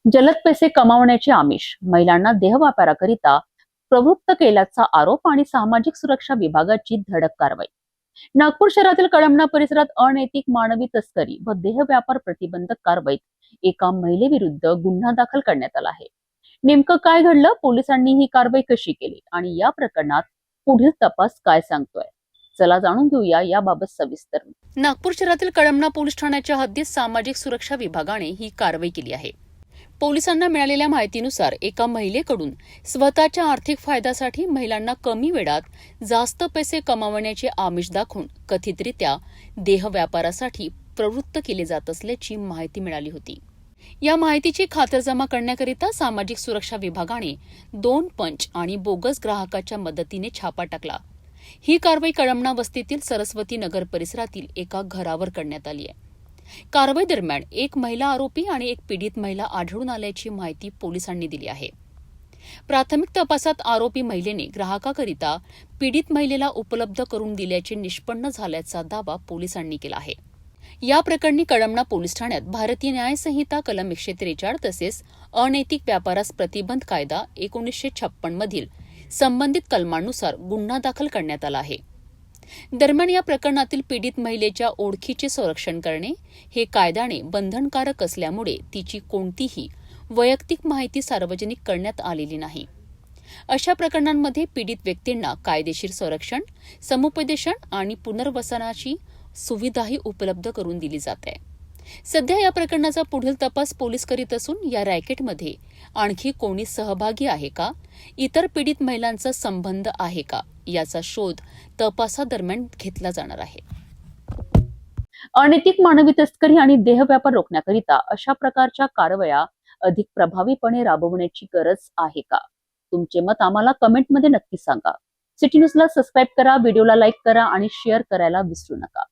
जलद पैसे कमावण्याचे आमिष, महिलांना देहव्यापाराकरिता प्रवृत्त केल्याचा आरोप आणि सामाजिक सुरक्षा विभागाची धडक कारवाई. नागपूर शहरातील कळमना परिसरात अनैतिक मानवी तस्करी व देहव्यापार प्रतिबंधक कारवाईत एका महिलेविरुद्ध गुन्हा दाखल करण्यात आला आहे. नेमकं काय घडलं, पोलिसांनी ही कारवाई कशी केली आणि या प्रकरणात पुढील तपास काय सांगतोय, चला जाणून घेऊया याबाबत सविस्तर. नागपूर शहरातील कळमना पोलीस ठाण्याच्या हद्दीत सामाजिक सुरक्षा विभागाने ही कारवाई केली आहे. पोलिसांना मिळालेल्या माहितीनुसार एका महिलेकडून स्वतःच्या आर्थिक फायद्यासाठी महिलांना कमी वेळात जास्त पैसे कमावण्याचे आमिष दाखवून कथितरित्या देह व्यापारासाठी प्रवृत्त केले जात असल्याची माहिती मिळाली होती. या माहितीची खातरजमा करण्याकरिता सामाजिक सुरक्षा विभागाने 2 पंच आणि बोगस ग्राहकाच्या मदतीने छापा टाकला. ही कारवाई कळमना वस्तीतील सरस्वती नगर परिसरातील एका घरावर करण्यात आली आहे. कारवाई दरम्यान एक महिला आरोपी आणि एक पीडित महिला आढळून आल्याची माहिती पोलिसांनी दिली आहे. प्राथमिक तपासात आरोपी महिलेने ग्राहकाकरिता पीडित महिलेला उपलब्ध करून दिल्याचे निष्पन्न झाल्याचा दावा पोलिसांनी केला आहे. या प्रकरणी कळमना पोलीस ठाण्यात भारतीय न्याय संहिता कलम 143 तसेच अनैतिक व्यापारास प्रतिबंध कायदा 1956 मधील संबंधित कलमांनुसार गुन्हा दाखल करण्यात आला आहे. दरम्यान या प्रकरणातील पीडित महिलेच्या ओळखीचे संरक्षण करणे हे कायद्याने बंधनकारक असल्यामुळे तिची कोणतीही वैयक्तिक माहिती सार्वजनिक करण्यात आलेली नाही. अशा प्रकरणांमध्ये पीडित व्यक्तींना कायदेशीर संरक्षण, समुपदेशन आणि पुनर्वसनाची सुविधाही उपलब्ध करून दिली जाते. सध्या या प्रकरणाचा पुढील तपास पोलीस करीत असून या रॅकेटमध्ये आणखी कोणी सहभागी आहे का, इतर पीडित महिलांचा संबंध आहे का याचा शोध तपासादरम्यान घेतला जाणार आहे. अनैतिक मानवी तस्करी आणि देहव्यापार रोखण्याकरिता अशा प्रकारच्या कारवाया अधिक प्रभावीपणे राबवण्याची गरज आहे का? तुमचे मत आम्हाला कमेंटमध्ये नक्की सांगा. सिटी न्यूजला सबस्क्राईब करा, व्हिडिओला लाईक करा आणि शेअर करायला विसरू नका.